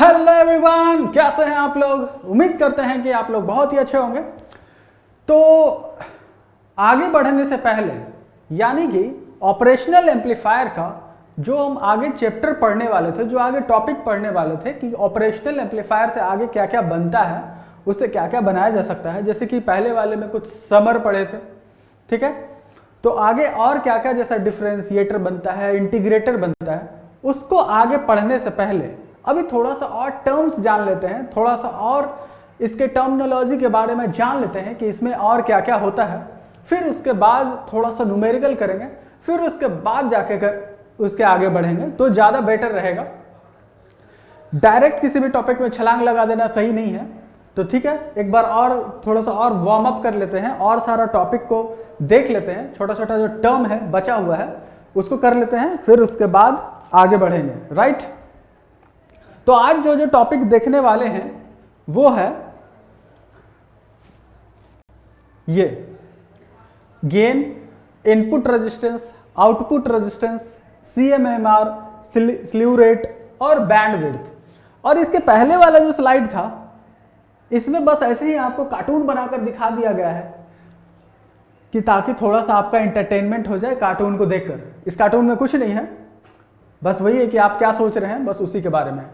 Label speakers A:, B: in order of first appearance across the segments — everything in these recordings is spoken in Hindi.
A: हेलो एवरीवन, कैसे हैं आप लोग। उम्मीद करते हैं कि आप लोग बहुत ही अच्छे होंगे। तो आगे बढ़ने से पहले यानी कि ऑपरेशनल एम्पलीफायर का जो हम आगे चैप्टर पढ़ने वाले थे, जो आगे टॉपिक पढ़ने वाले थे कि ऑपरेशनल एम्पलीफायर से आगे क्या क्या बनता है, उससे क्या क्या बनाया जा सकता है। जैसे कि पहले वाले में कुछ समर पढ़े थे, ठीक है। तो आगे और क्या क्या जैसा डिफरेंशिएटर बनता है, इंटीग्रेटर बनता है, उसको आगे पढ़ने से पहले अभी थोड़ा सा और टर्म्स जान लेते हैं, थोड़ा सा और इसके टर्मिनोलॉजी के बारे में जान लेते हैं कि इसमें और क्या क्या होता है। फिर उसके बाद थोड़ा सा न्यूमेरिकल करेंगे, फिर उसके बाद जाके उसके आगे बढ़ेंगे तो ज़्यादा बेटर रहेगा। डायरेक्ट किसी भी टॉपिक में छलांग लगा देना सही नहीं है। तो ठीक है, एक बार और थोड़ा सा और वार्म अप कर लेते हैं और सारा टॉपिक को देख लेते हैं। छोटा छोटा जो टर्म है बचा हुआ है उसको कर लेते हैं, फिर उसके बाद आगे बढ़ेंगे, राइट। तो आज जो जो टॉपिक देखने वाले हैं वो है ये gain, input resistance, output resistance, CMMR, slew rate और बैंडविड्थ। और इसके पहले वाला जो स्लाइड था इसमें बस ऐसे ही आपको कार्टून बनाकर दिखा दिया गया है कि ताकि थोड़ा सा आपका एंटरटेनमेंट हो जाए कार्टून को देखकर। इस कार्टून में कुछ नहीं है, बस वही है कि आप क्या सोच रहे हैं, बस उसी के बारे में।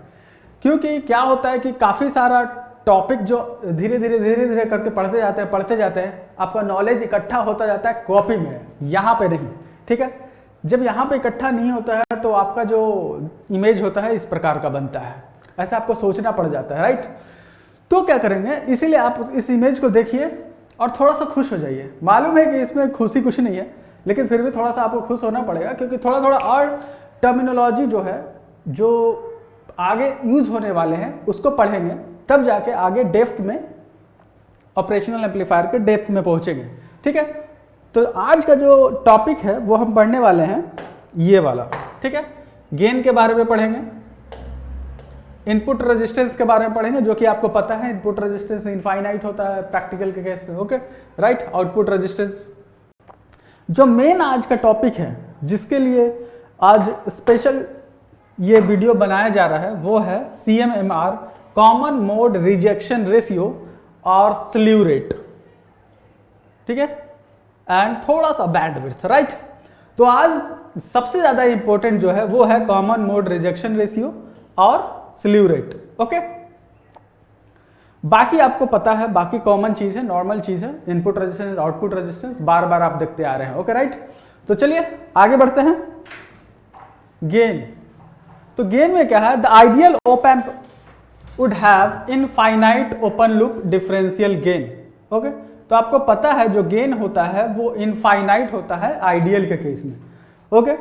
A: क्योंकि क्या होता है कि काफ़ी सारा टॉपिक जो धीरे धीरे करके पढ़ते जाते हैं आपका नॉलेज इकट्ठा होता जाता है कॉपी में, यहाँ पे नहीं, ठीक है। जब यहाँ पे इकट्ठा नहीं होता है तो आपका जो इमेज होता है इस प्रकार का बनता है, ऐसा आपको सोचना पड़ जाता है, राइट। तो क्या करेंगे, इसीलिए आप इस इमेज को देखिए और थोड़ा सा खुश हो जाइए। मालूम है कि इसमें खुशी कुछ नहीं है, लेकिन फिर भी थोड़ा सा आपको खुश होना पड़ेगा क्योंकि थोड़ा थोड़ा और टर्मिनोलॉजी जो है जो आगे यूज होने वाले हैं उसको पढ़ेंगे, तब जाके आगे डेप्थ में ऑपरेशनल एम्पलीफायर के डेप्थ में पहुंचेंगे, ठीक है। तो आज का जो टॉपिक है वो हम पढ़ने वाले हैं ये वाला, ठीक है। गेन के बारे में पढ़ेंगे, इनपुट रेजिस्टेंस के बारे में पढ़ेंगे, जो कि आपको पता है इनपुट रेजिस्टेंस इनफाइनाइट होता है प्रैक्टिकल के केस में, ओके राइट। आउटपुट रेजिस्टेंस जो मेन आज का टॉपिक है, जिसके लिए आज स्पेशल ये वीडियो बनाया जा रहा है, वो है CMMR, common mode rejection ratio और स्लीव रेट, ठीक है, एंड थोड़ा सा बैंडविड्थ, राइट। तो आज सबसे ज्यादा इंपॉर्टेंट जो है वो है कॉमन मोड रिजेक्शन रेशियो और स्लीव रेट, ओके। बाकी आपको पता है, बाकी कॉमन चीज है, नॉर्मल चीज है, इनपुट रेजिस्टेंस, आउटपुट रेजिस्टेंस बार बार आप देखते आ रहे हैं, ओके राइट। तो चलिए आगे बढ़ते हैं। गेन, तो गेन में क्या है, the ideal op amp would have infinite open loop differential gain, okay. तो आपको पता है जो गेन होता है वो इनफाइनाइट होता है आइडियल के केस में, okay.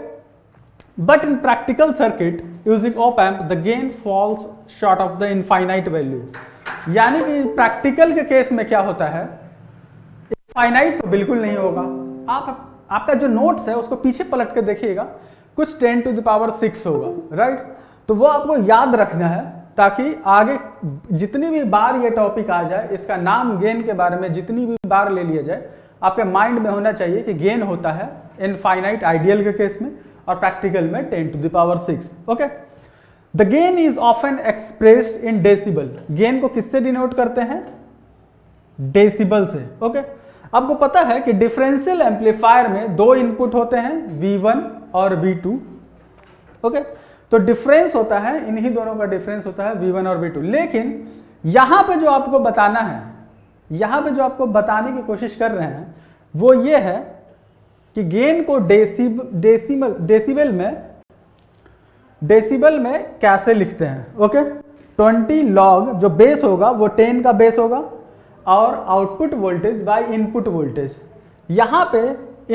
A: But in practical circuit using op amp the gain falls short of the infinite value. यानी कि प्रैक्टिकल के केस में क्या होता है, इनफाइनाइट तो बिल्कुल नहीं होगा। आपका जो नोट्स है उसको पीछे पलट के देखिएगा, कुछ 10⁻6 होगा, राइट। तो वो आपको याद रखना है ताकि आगे जितनी भी बार ये टॉपिक आ जाए, इसका नाम गेन के बारे में जितनी भी बार ले लिया जाए, आपके माइंड में होना चाहिए कि गेन होता है इनफाइनाइट आइडियल के केस में और प्रैक्टिकल में 10⁻6, okay. The gain is often expressed in decibel. Gain को किससे डिनोट करते हैं, डेसिबल से, ओके। आपको पता है कि डिफरेंशियल एम्पलीफायर में दो इनपुट होते हैं, V1 और V2, ओके। तो डिफरेंस होता है, इन्हीं दोनों का डिफरेंस होता है V1 और V2। लेकिन यहां पे जो आपको बताना है, यहां पे जो आपको बताने की कोशिश कर रहे हैं वो ये है कि गेन को डेसिबल में कैसे लिखते हैं, ओके। 20 लॉग जो बेस होगा वो 10 का बेस होगा और output voltage by input voltage. यहां पे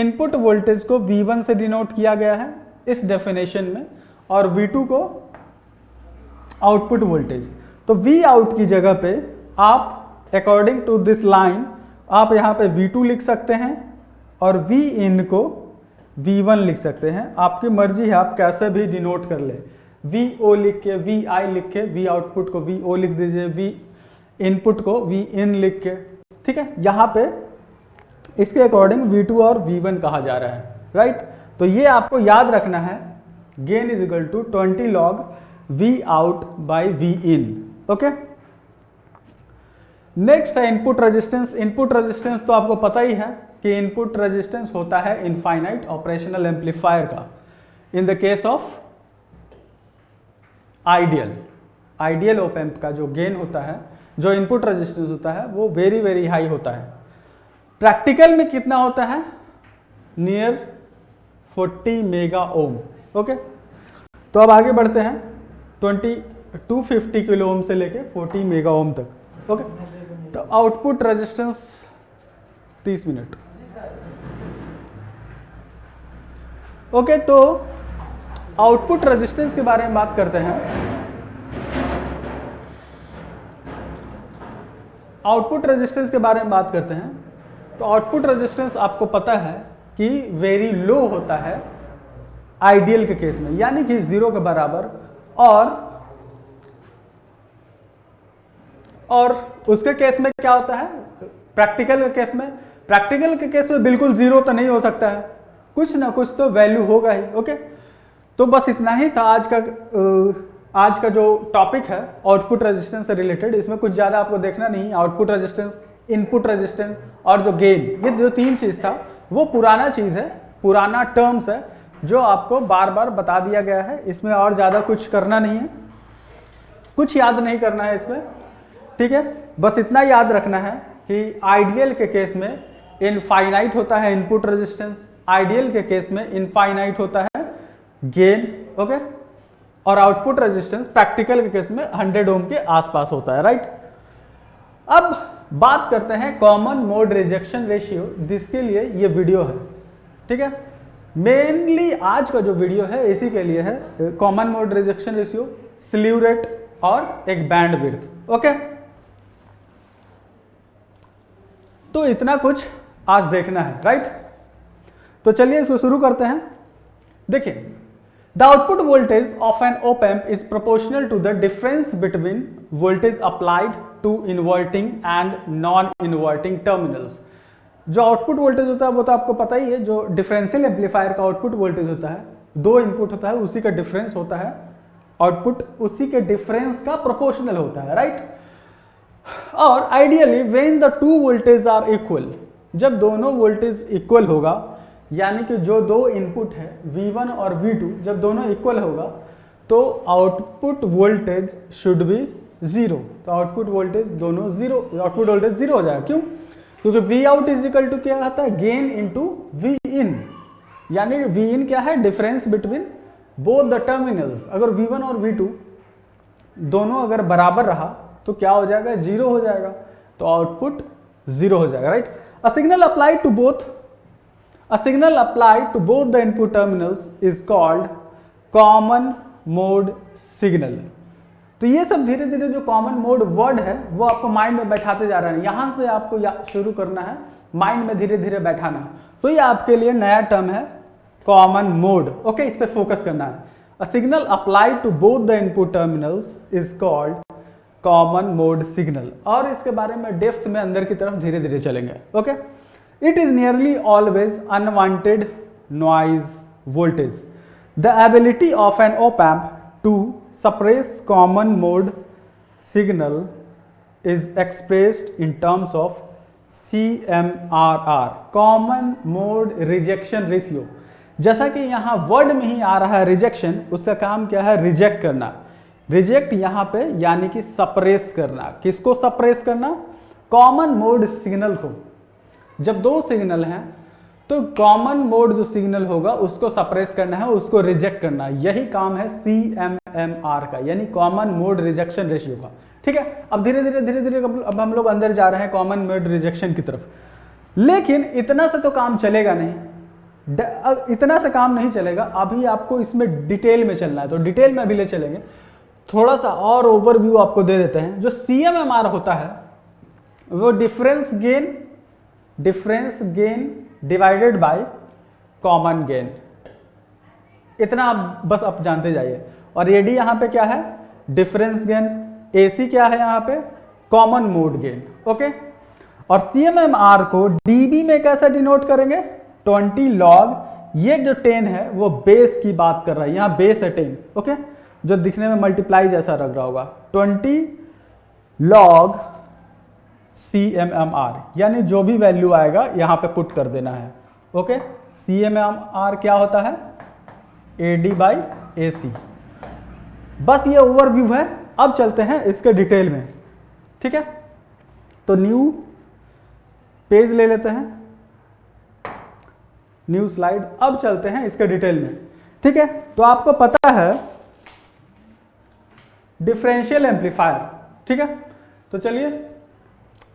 A: इनपुट वोल्टेज को V1 से डिनोट किया गया है इस डेफिनेशन में और V2 को आउटपुट वोल्टेज। तो V आउट की जगह पे आप अकॉर्डिंग टू दिस लाइन आप यहाँ पे V2 लिख सकते हैं और V इन को V1 लिख सकते हैं। आपकी मर्जी है, आप कैसे भी डिनोट कर ले, VO लिख के, VI लिख के, V आउटपुट को VO लिख दीजिए, V इनपुट को V इन लिख के, ठीक है। यहाँ पे इसके अकॉर्डिंग V2 और V1 कहा जा रहा है, राइट। तो ये आपको याद रखना है, gain is equal to 20 log V out by V in. Okay, next है इनपुट रेजिस्टेंस। इनपुट रेजिस्टेंस तो आपको पता ही है कि इनपुट रेजिस्टेंस होता है इनफाइनाइट ऑपरेशनल एम्पलीफायर का। In the case of ideal op amp का जो गेन होता है, जो इनपुट रेजिस्टेंस होता है, वो वेरी वेरी हाई होता है। प्रैक्टिकल में कितना होता है? Near 40 mega ohm. ओके, तो अब आगे बढ़ते हैं 250 किलो ओम से लेके 40 मेगा ओम तक। ओके, तो आउटपुट रेजिस्टेंस 30 मिनट। ओके, तो आउटपुट रेजिस्टेंस के बारे में बात करते हैं। आउटपुट रेजिस्टेंस के बारे में बात करते हैं तो आउटपुट रेजिस्टेंस आपको पता है कि वेरी लो होता है आइडियल के केस में, यानी कि 0 के बराबर, और उसके केस में क्या होता है? प्रैक्टिकल के केस में बिल्कुल 0 तो नहीं हो सकता है, कुछ ना कुछ तो वैल्यू होगा ही। ओके, तो बस इतना ही था आज का जो टॉपिक है आउटपुट रेजिस्टेंस से रिलेटेड। इसमें कुछ ज़्यादा आपको देखना नहीं। आउटपुट रेजिस्टेंस, इनपुट रेजिस्टेंस और जो गेन, ये जो 3 चीज़ था वो पुराना चीज़ है, पुराना टर्म्स है जो आपको बार बार बता दिया गया है। इसमें और ज़्यादा कुछ करना नहीं है, कुछ याद नहीं करना है इसमें, ठीक है। बस इतना याद रखना है कि आइडियल के केस में इनफाइनाइट होता है इनपुट रेजिस्टेंस, आइडियल के केस में इनफाइनाइट होता है गेन। ओके, और आउटपुट रेजिस्टेंस प्रैक्टिकल के केस में 100 ओम के आसपास होता है, राइट। अब बात करते हैं कॉमन मोड रिजेक्शन रेशियो, जिसके लिए ये वीडियो है, ठीक है। मेनली आज का जो वीडियो है इसी के लिए है, common mode rejection ratio, slew rate और एक बैंड विड्थ। ओके, तो इतना कुछ आज देखना है, राइट। तो चलिए इसको शुरू करते हैं। देखिए, the output voltage of an op amp is proportional to the difference between voltage applied to inverting and non inverting terminals. जो आउटपुट वोल्टेज होता है वो तो आपको पता ही है, जो डिफरेंशियल एम्पलीफायर का आउटपुट वोल्टेज होता है, 2 इनपुट होता है, उसी का डिफरेंस होता है, आउटपुट उसी के डिफरेंस का प्रोपोर्शनल होता है, राइट। और ideally when the 2 voltage are equal, जब दोनों वोल्टेज इक्वल होगा, यानी कि जो 2 इनपुट है V1 और V2, जब दोनों इक्वल होगा तो आउटपुट वोल्टेज शुड बी 0। तो आउटपुट वोल्टेज दोनों 0, आउटपुट वोल्टेज 0 हो जाएगा। क्यों? क्योंकि V out is equal to क्या आता है? गेन इंटू V in, यानी V in क्या है? Difference between both the terminals. अगर V1 और V2 दोनों अगर बराबर रहा तो क्या हो जाएगा? 0 हो जाएगा, तो आउटपुट 0 हो जाएगा, right. A signal applied to both the input terminals is called common mode signal। तो ये सब धीरे धीरे जो कॉमन मोड वर्ड है वो आपको माइंड में बैठाते जा रहे हैं, यहां से आपको शुरू करना है, माइंड में धीरे धीरे बैठाना है। तो ये आपके लिए नया टर्म है कॉमन मोड। ओके, इस पे फोकस करना है। A signal applied to both the input terminals is called common mode signal. और इसके बारे में डेप्थ में अंदर की तरफ धीरे धीरे चलेंगे। Okay, it is nearly always unwanted noise voltage. The ability of an op amp to suppress common mode signal is expressed in terms of CMRR, common mode rejection ratio। जैसा कि यहाँ वर्ड में ही आ रहा है रिजेक्शन, उसका काम क्या है? रिजेक्ट करना। रिजेक्ट यहाँ पे यानी कि सप्रेस करना। किसको सप्रेस करना? कॉमन मोड सिग्नल को। जब 2 सिग्नल हैं तो कॉमन मोड जो सिग्नल होगा उसको सप्रेस करना है, उसको रिजेक्ट करना है। यही काम है CMMR का, यानी कॉमन मोड रिजेक्शन रेशियो का, ठीक है। अब धीरे धीरे अब हम लोग अंदर जा रहे हैं कॉमन मोड रिजेक्शन की तरफ। लेकिन इतना से तो काम चलेगा नहीं, इतना से काम नहीं चलेगा। अभी आपको इसमें डिटेल में चलना है, तो डिटेल में अभी ले चलेंगे। थोड़ा सा और ओवरव्यू आपको दे देते हैं। जो CMMR होता है वो difference gain divided by common gain, इतना आप बस आप जानते जाइए। और AD यहां पे क्या है? Difference gain. AC क्या है यहां पे? Common mode gain. ओके, और CMMR को dB में कैसे डिनोट करेंगे? 20 log। ये जो 10 है वो बेस की बात कर रहा है, यहां बेस है 10। ओके, जो दिखने में मल्टीप्लाई जैसा लग रहा होगा, 20 log CMMR, यानी जो भी वैल्यू आएगा यहाँ पे पुट कर देना है। ओके, CMMR क्या होता है? AD/AC। बस ये ओवरव्यू है, अब चलते हैं इसके डिटेल में। ठीक है, तो न्यू पेज ले लेते हैं, न्यू स्लाइड। अब चलते हैं इसके डिटेल में। ठीक है, तो आपको पता है डिफरेंशियल एम्पलीफायर। ठीक है, तो चलिए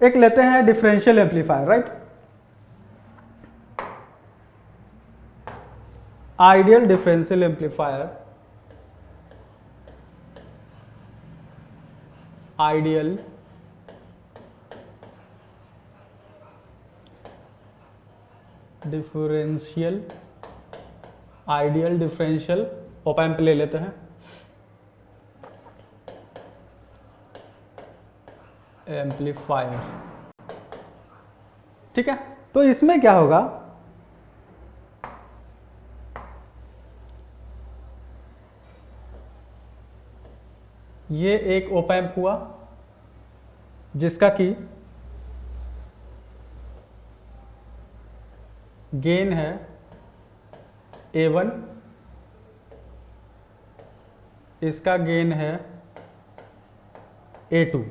A: एक लेते हैं differential amplifier, right. Ideal differential amplifier, ideal differential, ideal differential op amp ले लेते हैं, एम्पलीफायर। ठीक है, तो इसमें क्या होगा, ये एक ऑप एम्प हुआ जिसका कि गेन है A1, इसका गेन है A2।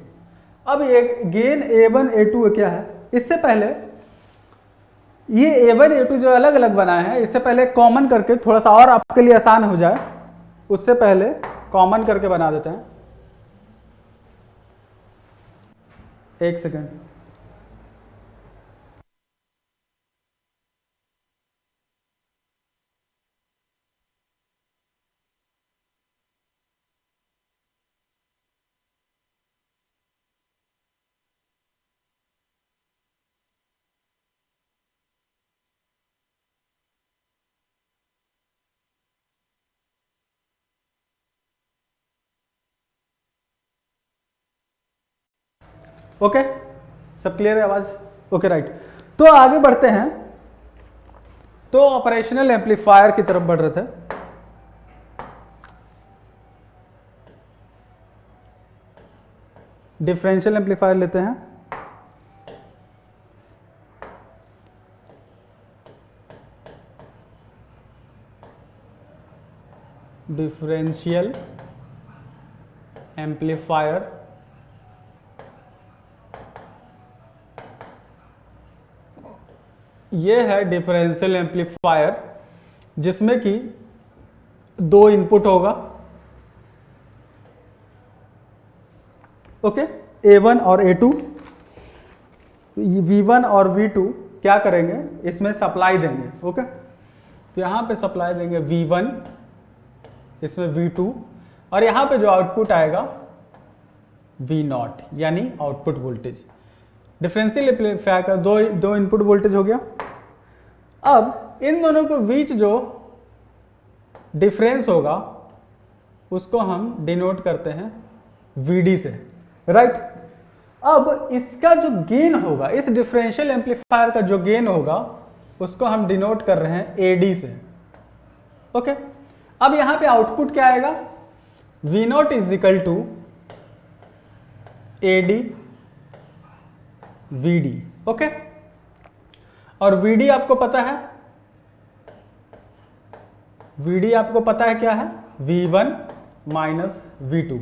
A: अब ये गेन A1 A2 क्या है, इससे पहले ये A1 A2 जो अलग अलग बनाए हैं, इससे पहले कॉमन करके थोड़ा सा और आपके लिए आसान हो जाए, उससे पहले कॉमन करके बना देते हैं। एक सेकेंड, ओके, सब क्लियर है आवाज? Okay, right. तो आगे बढ़ते हैं, तो ऑपरेशनल एम्पलीफायर की तरफ बढ़ रहे थे। डिफरेंशियल एम्पलीफायर लेते हैं, डिफरेंशियल एम्पलीफायर ये है डिफरेंशियल एम्पलीफायर जिसमें कि दो इनपुट होगा। ओके, A1 और A2, V1 और V2 क्या करेंगे, इसमें सप्लाई देंगे। ओके, तो यहां पे सप्लाई देंगे V1, इसमें V2, और यहां पे जो आउटपुट आएगा V0, यानी आउटपुट वोल्टेज। डिफरेंशियल एम्पलीफायर का दो इनपुट वोल्टेज हो गया। अब इन दोनों के बीच जो डिफरेंस होगा उसको हम डिनोट करते हैं VD से, राइट। अब इसका जो गेन होगा, इस डिफरेंशियल एम्पलीफायर का जो गेन होगा उसको हम डिनोट कर रहे हैं AD से। ओके, अब यहां पे आउटपुट क्या आएगा, V0 is equal to AD VD। Okay, और VD आपको पता है, VD आपको पता है क्या है, V1 minus V2,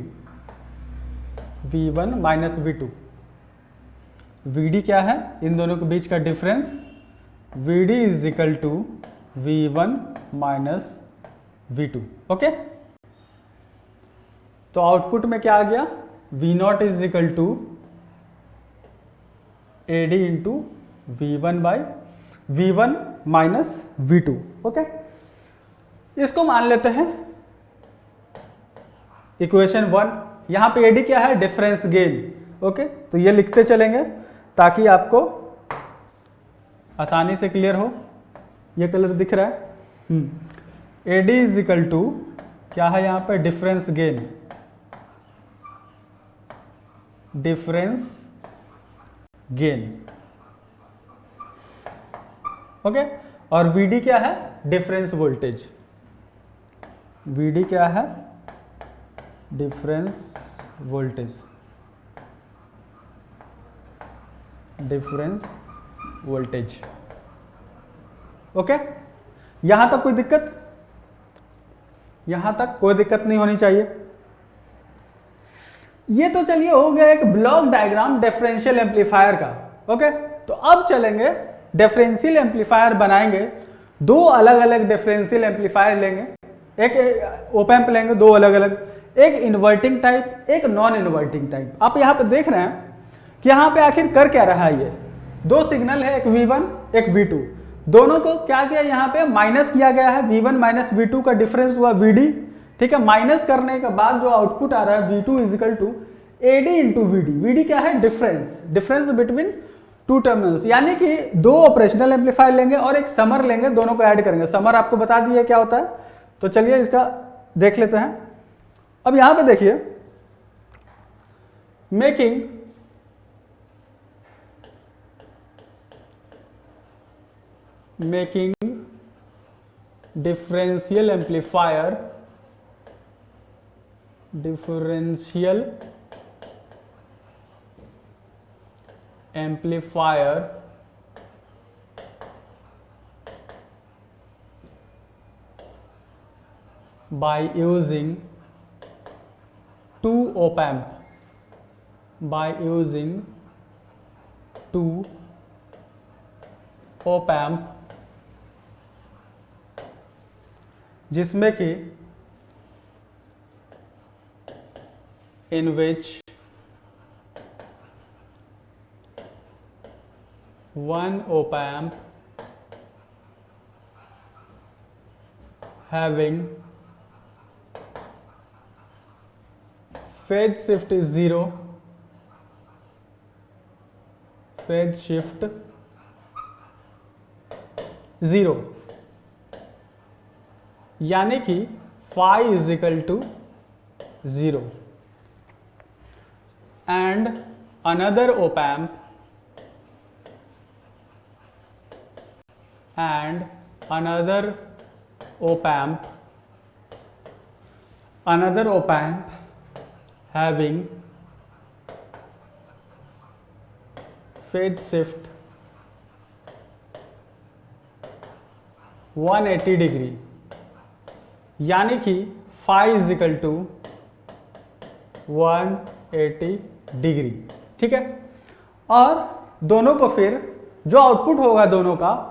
A: V1 minus V2। VD क्या है, इन दोनों के बीच का difference, VD is equal to V1 minus V2। Okay, तो आउटपुट में क्या आ गया, V0 is equal to AD into V1 minus V2। Okay, इसको मान लेते हैं इक्वेशन 1। यहां पे AD क्या है, डिफरेंस गेन। ओके, तो ये लिखते चलेंगे ताकि आपको आसानी से क्लियर हो। ये कलर दिख रहा है, AD इज इक्वल टू क्या है यहां पे, difference gain, difference gain. Okay, और VD क्या है, डिफरेंस वोल्टेज। VD क्या है, डिफरेंस वोल्टेज। ओके, यहां तक कोई दिक्कत? यहां तक कोई दिक्कत नहीं होनी चाहिए। ये तो चलिए हो गया एक ब्लॉक डायग्राम डिफरेंशियल एम्पलीफायर का। ओके, तो अब चलेंगे डिफरेंशियल एम्पलीफायर बनाएंगे। दो अलग अलग डिफरेंशियल एम्पलीफायर लेंगे, एक ओप एम्प लेंगे, दो अलग अलग, एक इन्वर्टिंग टाइप, एक नॉन इन्वर्टिंग टाइप। आप यहाँ पे देख रहे हैं कि यहाँ पे आखिर कर क्या रहा है। ये दो सिग्नल है, एक V1 एक V2, दोनों को क्या किया यहाँ पे माइनस किया गया है। V1 माइनस V2 का डिफरेंस हुआ VD, ठीक है। माइनस करने के बाद जो आउटपुट आ रहा है V2 is equal to AD into VD। VD क्या है? डिफरेंस बिटवीन टू टर्मिनल्स, यानी कि दो ऑपरेशनल एम्पलीफायर लेंगे और एक समर लेंगे, दोनों को ऐड करेंगे। समर आपको बता दिए क्या होता है, तो चलिए इसका देख लेते हैं। अब यहां पे देखिए, making differential amplifier by using two op amp, जिसमें कि in which one op amp having phase shift is 0, यानी कि phi is equal to 0, and another op amp having phase shift 180 degree, यानी कि phi is equal to 180 degree, ठीक है। और दोनों को फिर जो आउटपुट होगा दोनों का,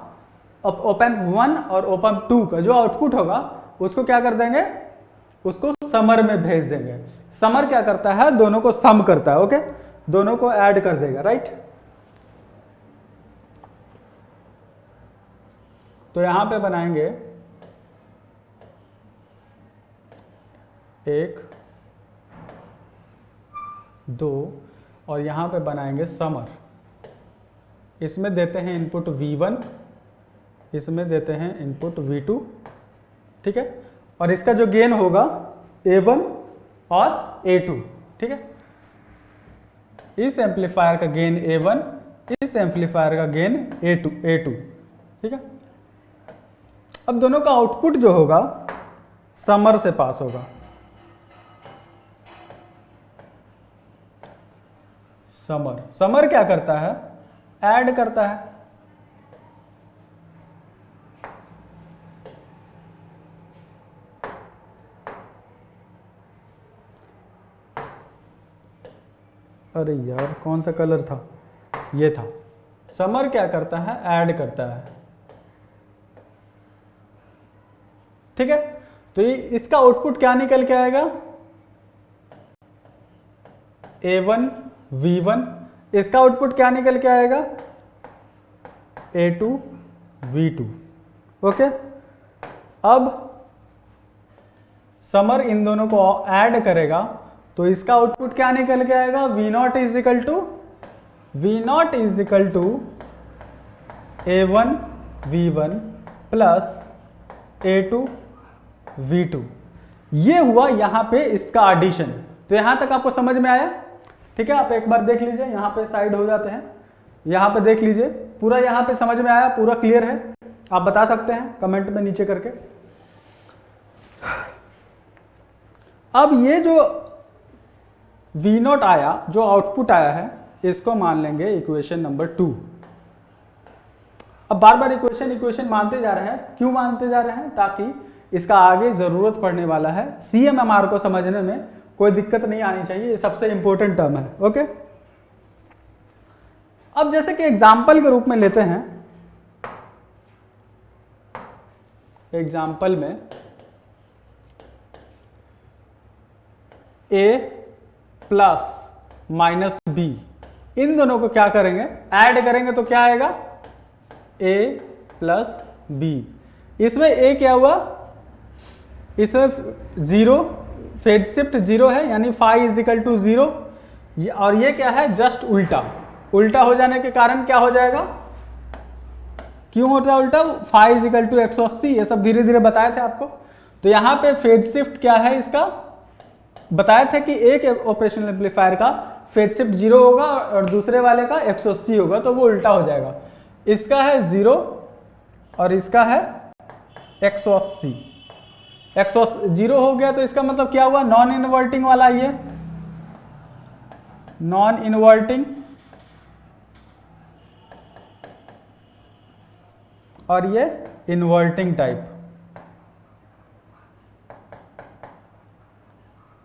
A: ओप एम्प 1 और ओप एम्प 2 का जो आउटपुट होगा उसको क्या कर देंगे, उसको समर में भेज देंगे। समर क्या करता है, दोनों को सम करता है। ओके, दोनों को ऐड कर देगा, राइट। तो यहां पे बनाएंगे 1 2 और यहां पे बनाएंगे समर। इसमें देते हैं इनपुट V1, इसमें देते हैं इनपुट V2, ठीक है। और इसका जो गेन होगा A1 और A2, ठीक है। इस एम्पलीफायर का गेन A1, इस एम्पलीफायर का गेन A2, ठीक है। अब दोनों का आउटपुट जो होगा समर से पास होगा। समर क्या करता है, ऐड करता है। अरे यार कौन सा कलर था, ये था। समर क्या करता है, ऐड करता है, ठीक है। तो ये इसका आउटपुट क्या निकल के आएगा, A1 V1। इसका आउटपुट क्या निकल के आएगा, A2 V2। ओके, अब समर इन दोनों को ऐड करेगा तो इसका आउटपुट क्या निकल के आएगा, V0 is equal to A1 V1 plus A2 V2। ये हुआ यहां पे इसका एडिशन। तो यहां तक आपको समझ में आया, ठीक है। आप एक बार देख लीजिए, यहां पे साइड हो जाते हैं, यहां पे देख लीजिए पूरा, यहां पे समझ में आया, पूरा क्लियर है। आप बता सकते हैं कमेंट में नीचे करके। अब ये जो वी नॉट आया, जो आउटपुट आया है, इसको मान लेंगे इक्वेशन नंबर 2। अब बार बार इक्वेशन मानते जा रहे हैं, क्यों मानते जा रहे हैं? ताकि इसका आगे जरूरत पड़ने वाला है, CMMR को समझने में कोई दिक्कत नहीं आनी चाहिए, ये सबसे इंपॉर्टेंट टर्म है। ओके, अब जैसे कि एग्जाम्पल के रूप में लेते हैं, एग्जाम्पल में A प्लस माइनस B, इन दोनों को क्या करेंगे? ऐड करेंगे तो क्या आएगा? A plus B। इसमें A क्या हुआ? इसमें 0, फेज शिफ्ट 0 है, यानी फाई इज इक्वल टू 0, और ये क्या है? जस्ट उल्टा। उल्टा हो जाने के कारण क्या हो जाएगा? क्यों होता है उल्टा? फाई इज इक्वल टू 180, ये सब धीरे धीरे बताए थे आपको। तो यहाँ पे फेज शिफ्ट क्या है इसका? बताया था कि एक ऑपरेशनल एम्पलीफायर का फेज शिफ्ट 0 होगा और दूसरे वाले का 180 होगा, तो वो उल्टा हो जाएगा। इसका है 0 और इसका है 180। 0 हो गया, तो इसका मतलब क्या हुआ? नॉन इनवर्टिंग वाला, ये नॉन इनवर्टिंग, और ये इन्वर्टिंग टाइप।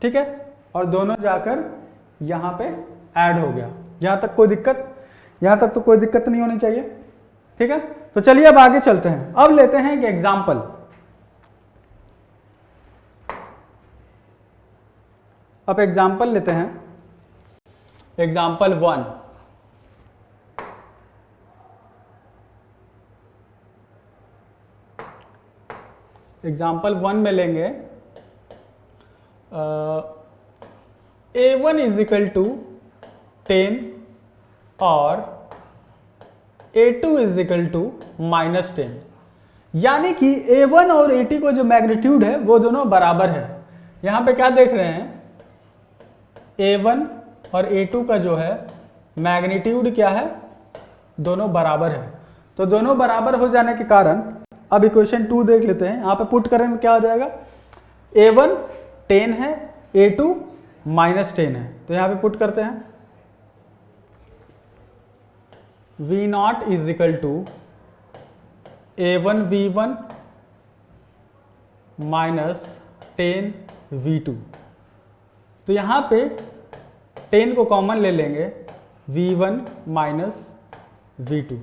A: ठीक है, और दोनों जाकर यहां पे ऐड हो गया। यहां तक कोई दिक्कत? यहां तक तो कोई दिक्कत नहीं होनी चाहिए। ठीक है, तो चलिए अब आगे चलते हैं। अब लेते हैं एक एग्जाम्पल। अब एग्जाम्पल लेते हैं, एग्जाम्पल 1। एग्जाम्पल 1 में लेंगे A1 इज इक्वल टू 10 और A2 इज इक्वल टू -10, यानी कि A1 और A2 को जो मैग्नीट्यूड है वो दोनों बराबर है। यहां पे क्या देख रहे हैं? A1 और A2 का जो है मैग्नीट्यूड क्या है? दोनों बराबर है। तो दोनों बराबर हो जाने के कारण अब इक्वेशन 2 देख लेते हैं। यहां पे पुट करें तो क्या हो जाएगा? A1 10 है, A2 -10 है, तो यहां पे पुट करते हैं। V0 is equal to A1 V1 -10 V2। तो यहां पे 10 को कॉमन ले लेंगे, V1 -V2।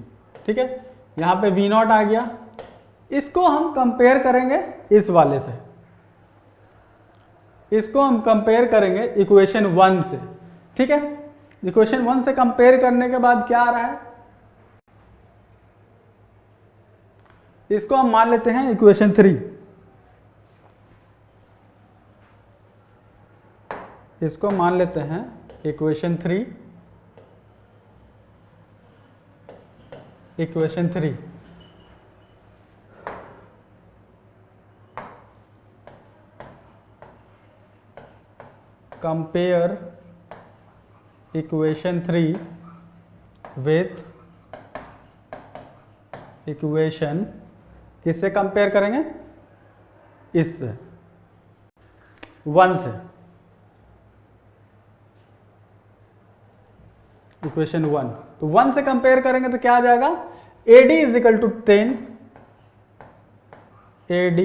A: ठीक है, यहां पे V0 आ गया। इसको हम कंपेयर करेंगे इस वाले से, इसको हम कंपेयर करेंगे इक्वेशन 1 से। ठीक है, इक्वेशन 1 से कंपेयर करने के बाद क्या आ रहा है? इसको हम मान लेते हैं इक्वेशन 3। इसको मान लेते हैं equation 3। Equation 3 compare equation 3 with equation, किससे कंपेयर करेंगे? इससे, 1 से। इक्वेशन 1, तो 1 से कंपेयर करेंगे तो क्या आ जाएगा? AD is equal to 10, AD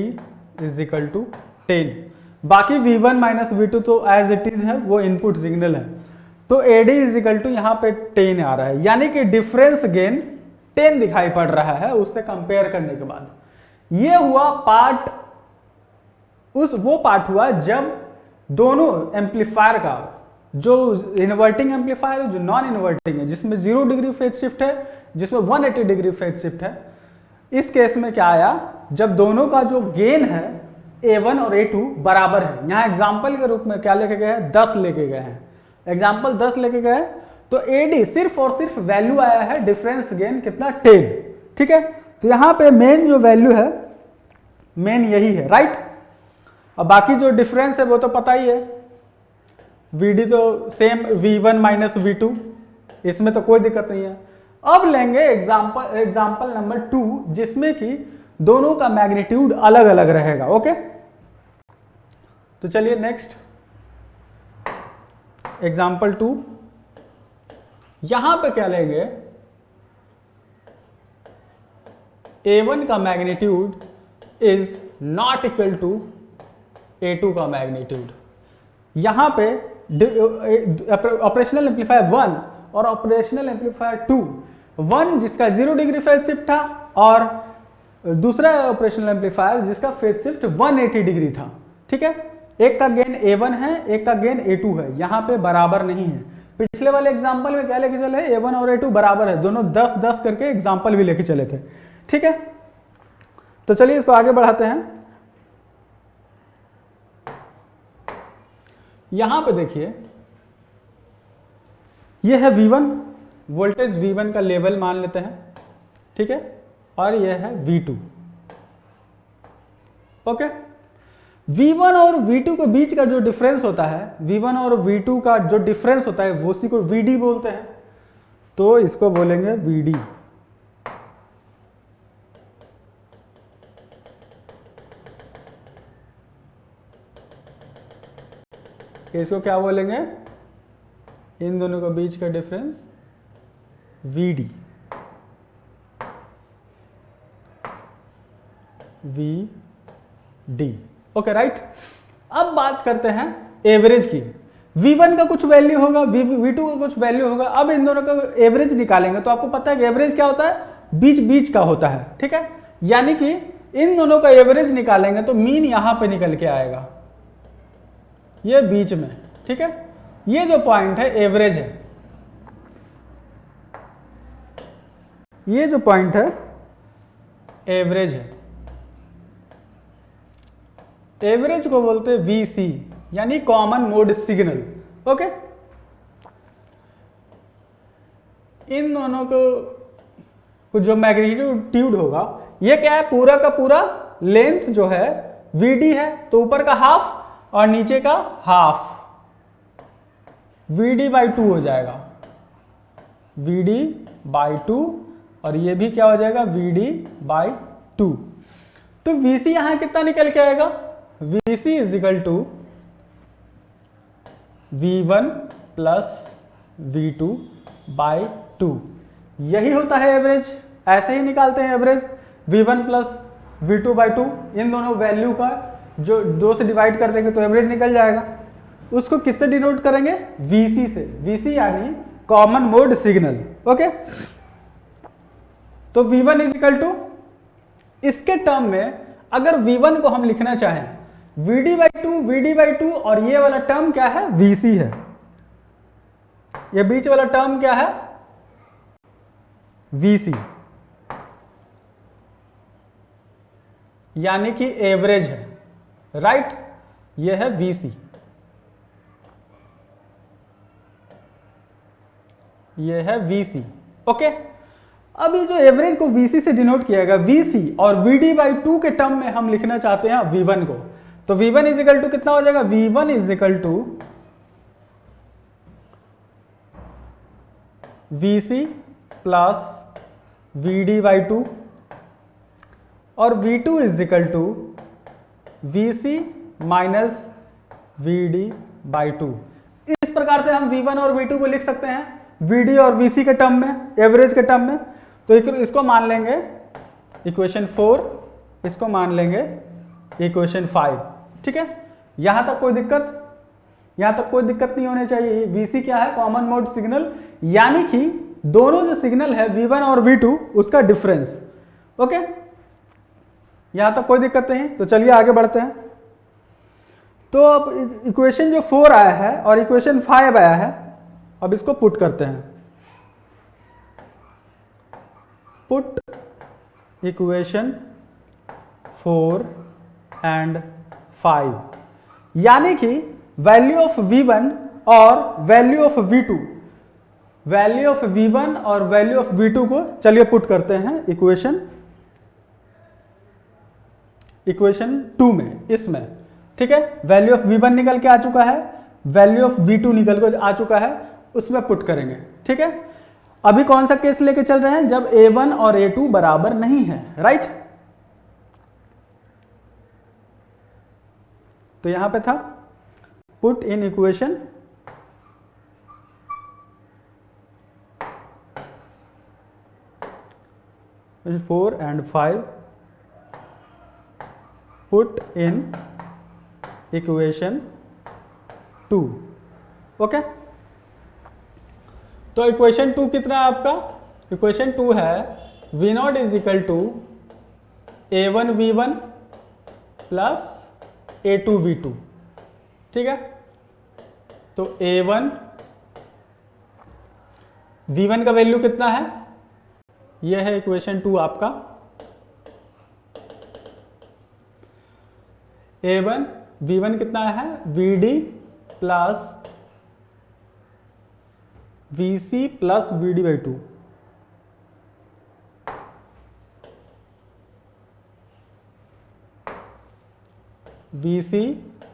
A: is equal to 10। बाकी V1 माइनस V2 तो एज इट इज है, वो इनपुट सिग्नल है। तो AD इज इक्वल टू यहाँ पे 10 आ रहा है, यानी कि डिफरेंस गेन 10 दिखाई पड़ रहा है उससे कंपेयर करने के बाद। ये हुआ पार्ट, वो पार्ट हुआ जब दोनों एम्पलीफायर का, जो इन्वर्टिंग एम्पलीफायर है, जो नॉन इन्वर्टिंग है, जिसमें 0 डिग्री फेज शिफ्ट है, जिसमें 180 डिग्री फेज शिफ्ट है, इस केस में क्या आया? जब दोनों का जो गेन है A1 और A2 बराबर है। यहाँ एग्जाम्पल के रूप में क्या लेके गए हैं? 10 लेके गए हैं। एग्जाम्पल 10 लेके गए, तो AD सिर्फ और सिर्फ वैल्यू आया है डिफरेंस गेन कितना? 10। ठीक है, तो यहाँ पे मेन जो वैल्यू है, मेन यही है, राइट। अब बाकी जो डिफरेंस है वो तो पता ही है, VD तो सेम V1 माइनस V2, इसमें तो कोई दिक्कत नहीं है। अब लेंगे एग्जाम्पल नंबर 2, जिसमें कि दोनों का मैग्नीट्यूड अलग अलग रहेगा। ओके, तो चलिए नेक्स्ट एग्जाम्पल 2, यहां पे क्या लेंगे, A1 का magnitude is not equal to A2 का मैग्नीट्यूड। यहां पे ऑपरेशनल एम्पलीफायर 1 और ऑपरेशनल एम्पलीफायर 2, 1 जिसका 0 डिग्री फेज शिफ्ट था और दूसरा ऑपरेशनल एम्पलीफायर जिसका फेज शिफ्ट 180 डिग्री था। ठीक है, एक का गेन A1 है, एक का गेन A2 है, यहां पे बराबर नहीं है। पिछले वाले एग्जांपल में क्या लेके चले, A1 और A2 बराबर है, दोनों 10-10 करके एग्जांपल भी लेके चले थे। ठीक है, तो चलिए इसको आगे बढ़ाते हैं। यहां पे देखिए, यह है V1, वोल्टेज V1 का लेवल मान लेते हैं। ठीक है, और यह है V2। ओके, V1 और V2 के बीच का जो डिफरेंस होता है, V1 और V2 का जो डिफरेंस होता है वो उसी को VD बोलते हैं, तो इसको बोलेंगे VD। इसको क्या बोलेंगे, इन दोनों के बीच का difference VD, VD। Okay right. अब बात करते हैं एवरेज की। V1 का कुछ वैल्यू होगा, V2 का कुछ वैल्यू होगा। अब इन दोनों का एवरेज निकालेंगे तो आपको पता है कि एवरेज क्या होता है, बीच बीच का होता है। ठीक है, यानी कि इन दोनों का एवरेज निकालेंगे तो मीन यहां पे निकल के आएगा, ये बीच में। ठीक है, ये जो पॉइंट है एवरेज है, ये जो पॉइंट है एवरेज है। एवरेज को बोलते हैं VC, यानी कॉमन मोड सिग्नल। ओके, इन दोनों को जो मैग्नीट्यूड होगा, ये क्या है, पूरा का पूरा लेंथ जो है VD है, तो ऊपर का हाफ और नीचे का हाफ VD/2 हो जाएगा, VD/2, और ये भी क्या हो जाएगा, VD/2। तो VC यहां कितना निकल के आएगा, VC is equal to V1 plus V2/2। यही होता है एवरेज, ऐसे ही निकालते हैं एवरेज, V1 प्लस V2/2। इन दोनों वैल्यू का जो 2 से डिवाइड कर देंगे तो एवरेज निकल जाएगा। उसको किससे डिनोट करेंगे, VC से। VC यानी कॉमन मोड सिग्नल। ओके, तो V1 इज इक्वल टू, इसके टर्म में अगर V1 को हम लिखना चाहें VD/2, और ये वाला टर्म क्या है, VC है। ये बीच वाला टर्म क्या है, VC, यानी कि एवरेज है। राइट, ये है VC, ये है VC। ओके, अब ये जो एवरेज को VC से डिनोट किया गया, VC और VD/2 के टर्म में हम लिखना चाहते हैं V1 को, तो V1 इज इक्वल टू कितना हो जाएगा, V1 is equal to VC plus VD/2, और V2 is equal to VC minus VD/2। इस प्रकार से हम V1 और V2 को लिख सकते हैं VD और VC के टर्म में, एवरेज के टर्म में। तो इसको मान लेंगे इक्वेशन 4, इसको मान लेंगे इक्वेशन 5। ठीक है, यहां तक कोई दिक्कत, यहां तक कोई दिक्कत नहीं होनी चाहिए। VC क्या है, कॉमन मोड सिग्नल, यानी कि दोनों जो सिग्नल है V1 और V2 उसका डिफरेंस। ओके, यहां तक कोई दिक्कत नहीं। तो चलिए आगे बढ़ते हैं। तो अब इक्वेशन जो 4 आया है और इक्वेशन 5 आया है, अब इसको पुट करते हैं। पुट इक्वेशन 4 एंड 5, यानी कि वैल्यू ऑफ V1 और value of V2, value of V1 और वैल्यू ऑफ V2 को चलिए पुट करते हैं इक्वेशन 2 में, इसमें। ठीक है, वैल्यू ऑफ V1 निकल के आ चुका है, वैल्यू ऑफ V2 निकल के आ चुका है, उसमें पुट करेंगे। ठीक है, अभी कौन सा केस लेके चल रहे हैं, जब A1 और A2 बराबर नहीं है। राइट, तो यहां पे था put in equation 4 and 5 put in equation 2. Okay, तो इक्वेशन 2 कितना है आपका? इक्वेशन 2 है V not is equal to A1V1 plus A2V2. ठीक है, तो A1 V1 का वैल्यू कितना है? यह है इक्वेशन 2 आपका. A1 V1 कितना है? VD plus VC plus VD/2. VC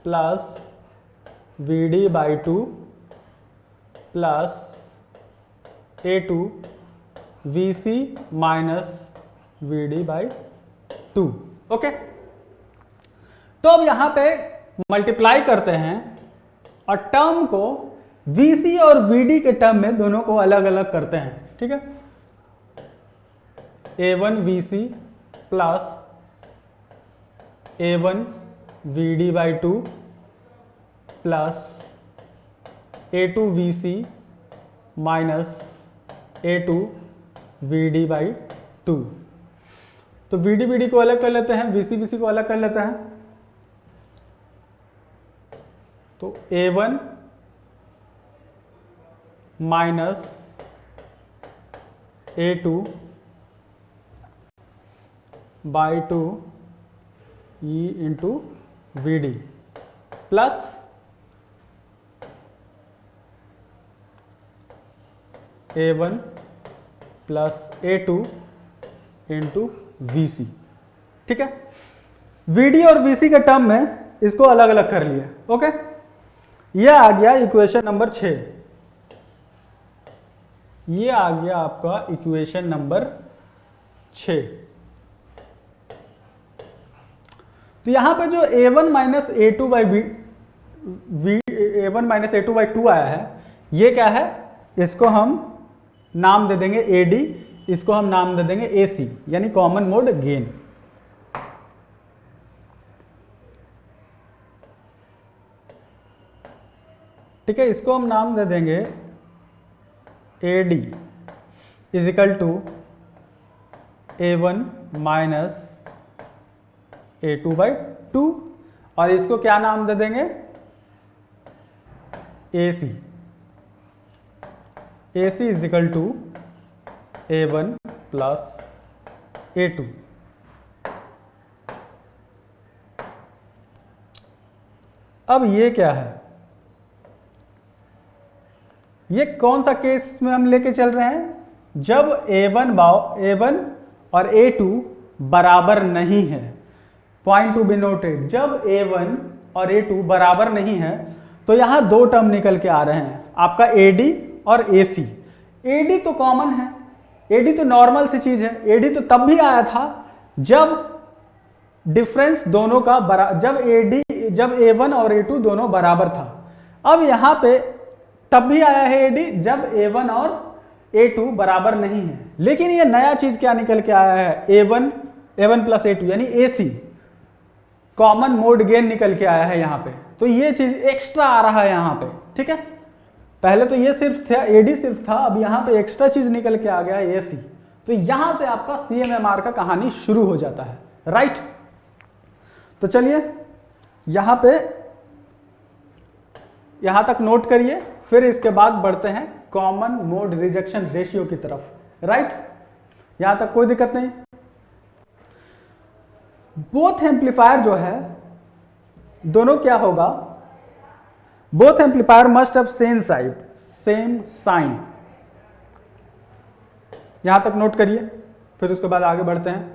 A: plus VD/2 plus A2 VC minus VD/2. Okay, तो अब यहां पे मल्टीप्लाई करते हैं और टर्म को VC और VD के टर्म में दोनों को अलग अलग करते हैं. ठीक है, A1 VC plus A1 VD/2 plus A2 VC minus A2 VD/2. तो VD को अलग कर लेते हैं, VC को अलग कर लेते हैं. तो A1 minus A2/2 E into VD plus A1 plus A2 into VC. ठीक है, VD और VC के टर्म में इसको अलग अलग कर लिए. ओके, यह आ गया इक्वेशन नंबर 6. ये आ गया आपका इक्वेशन नंबर 6. तो यहां पे जो A1 माइनस A2/2 आया है, ये क्या है? इसको हम नाम दे देंगे AD, इसको हम नाम दे देंगे AC, यानी कॉमन मोड गेन. ठीक है, इसको हम नाम दे देंगे AD is equal to A1 minus A2/2 और इसको क्या नाम दे देंगे? AC. AC is equal to A1 plus A2. अब ये क्या है? ये कौन सा केस में हम लेके चल रहे हैं? जब A1 और A2 बराबर नहीं है. पॉइंट टू बी नोटेड, जब A1 और A2 बराबर नहीं है तो यहां दो टर्म निकल के आ रहे हैं, आपका AD और AC. AD तो कॉमन है, AD तो नॉर्मल सी चीज है. AD तो तब भी आया था जब डिफरेंस दोनों का जब A1 और A2 दोनों बराबर था. अब यहां पे तब भी आया है AD जब A1 और A2 बराबर नहीं है. लेकिन ये नया चीज क्या निकल के आया है? A1 प्लस A2 यानी AC, कॉमन मोड गेन निकल के आया है यहां पे. तो ये चीज एक्स्ट्रा आ रहा है यहां पे. ठीक है, पहले तो ये सिर्फ था, AD सिर्फ था, अब यहां पे एक्स्ट्रा चीज निकल के आ गया है AC. तो यहां से आपका CMMR का कहानी शुरू हो जाता है. राइट, तो चलिए यहां पे यहां तक नोट करिए, फिर इसके बाद बढ़ते हैं कॉमन मोड रिजेक्शन रेशियो की तरफ. राइट, यहां तक कोई दिक्कत नहीं. बोथ एम्पलीफायर जो है दोनों क्या होगा? Both amplifier must have same sign. यहां तक नोट करिए, फिर उसके बाद आगे बढ़ते हैं.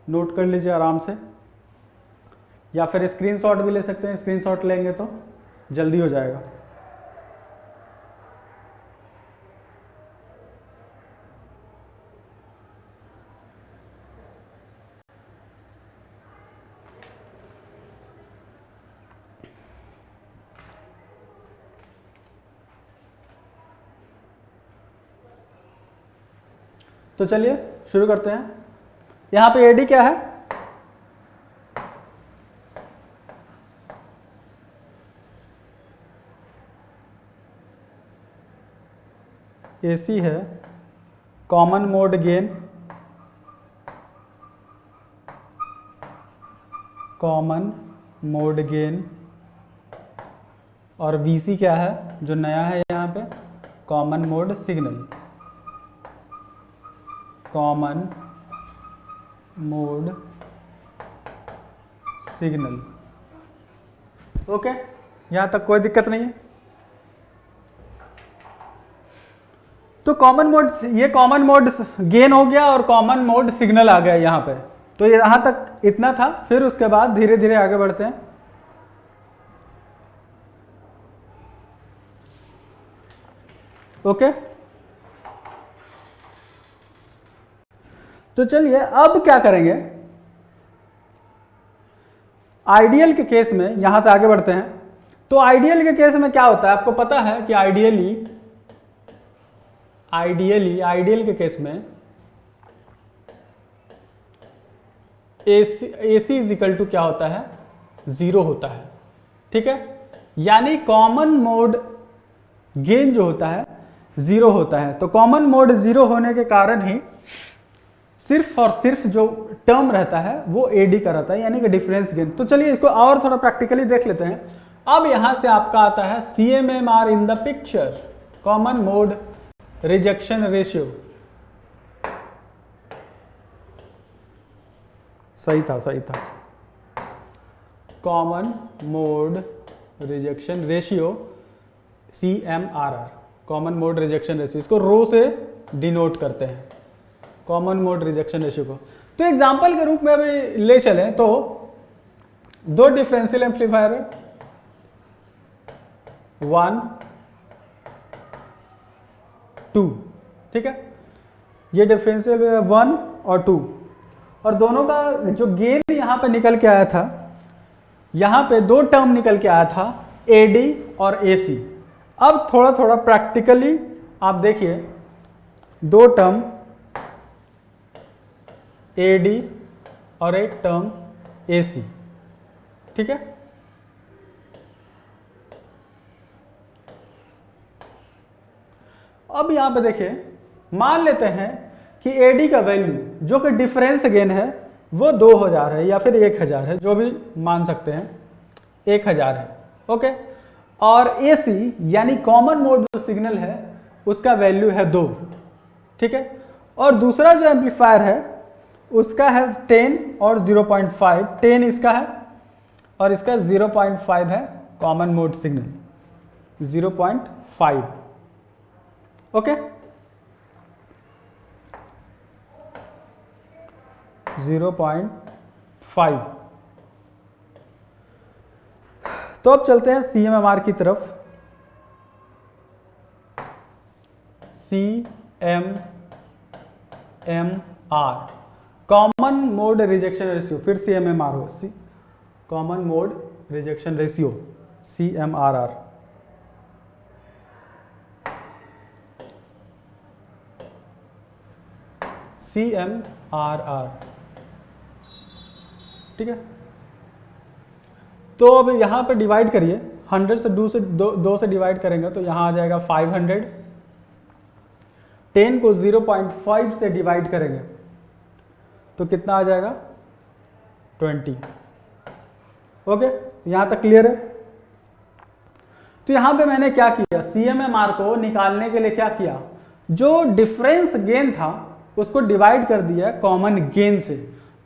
A: नोट कर लीजिए आराम से, या फिर स्क्रीनशॉट भी ले सकते हैं. स्क्रीनशॉट लेंगे तो जल्दी हो जाएगा. तो चलिए शुरू करते हैं। यहाँ पे एडी क्या है, एसी है, common mode gain, common mode gain, और वीसी क्या है जो नया है यहाँ पे, common mode signal, common mode signal. Okay, यहाँ तक कोई दिक्कत नहीं है। तो कॉमन मोड, ये कॉमन मोड गेन हो गया और कॉमन मोड सिग्नल आ गया यहाँ पे। तो ये यहाँ तक इतना था, फिर उसके बाद धीरे धीरे आगे बढ़ते हैं। ओके, तो चलिए अब क्या करेंगे, आइडियल के केस में यहां से आगे बढ़ते हैं। तो आइडियल के केस में क्या होता है, आपको पता है कि आइडियल के केस में AC इज इक्वल टू क्या होता है, 0 होता है। ठीक है, यानी कॉमन मोड गेन जो होता है 0 होता है। तो कॉमन मोड 0 होने के कारण ही सिर्फ और सिर्फ जो टर्म रहता है वो AD का रहता है, यानी कि डिफरेंस गेन। तो चलिए इसको और थोड़ा प्रैक्टिकली देख लेते हैं। अब यहां से आपका आता है CMMR in the picture, common mode rejection ratio. सही था, common mode rejection ratio CMRR, common mode rejection ratio. इसको रो से डिनोट करते हैं, कॉमन मोड रिजेक्शन रेशियो को। तो एग्जांपल के रूप में अभी ले चलें तो दो डिफरेंशियल एम्पलीफायर है, 1 2, ठीक है, ये डिफरेंशियल 1 और 2, और दोनों का जो गेन यहां पे निकल के आया था, यहां पे दो टर्म निकल के आया था, AD और AC। अब थोड़ा थोड़ा प्रैक्टिकली आप देखिए, दो टर्म AD और एक टर्म AC, ठीक है। अब यहां पे देखिए, मान लेते हैं कि AD का वैल्यू जो कि डिफरेंस गेन है वो 2000 है या फिर 1000 है, जो भी मान सकते हैं, 1000 है, ओके। और AC यानी कॉमन मोड जो सिग्नल है उसका वैल्यू है 2, ठीक है। और दूसरा जो एम्पलीफायर है उसका है 10 और 0.5, 10 इसका है और इसका 0.5 है कॉमन मोड सिग्नल, 0.5, ओके। 0.5। तो अब चलते हैं CMMR की तरफ। CMMR, common mode rejection ratio, फिर CMMR हो, common mode rejection ratio, CMRR। CMRR, ठीक है। तो अब यहां पे डिवाइड करिए, 100 से 2 से डिवाइड करेंगे तो यहां आ जाएगा 500। 10 को 0.5 से डिवाइड करेंगे तो कितना आ जाएगा, 20, ओके। यहां तक क्लियर है। तो यहां पे मैंने क्या किया, CMMR को निकालने के लिए क्या किया, जो डिफरेंस गेन था उसको डिवाइड कर दिया कॉमन गेन से,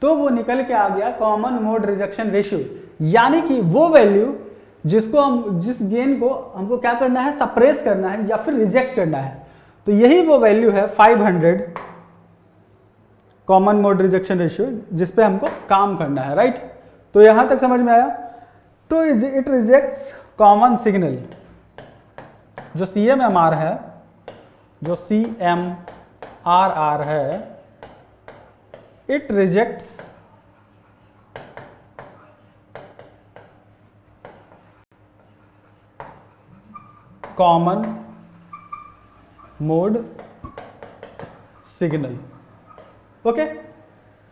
A: तो वो निकल के आ गया कॉमन मोड रिजेक्शन रेशियो। यानी कि वो वैल्यू जिसको हम, जिस गेन को हमको क्या करना है, सप्रेस करना है या फिर रिजेक्ट करना है, तो यही वो वैल्यू है 500 कॉमन मोड रिजेक्शन रेशियो, जिस पे हमको काम करना है, राइट। तो यहां तक समझ में आया। तो इट रिजेक्ट्स कॉमन सिग्नल, जो CMMR है, जो CMRR है, it rejects common mode signal, okay,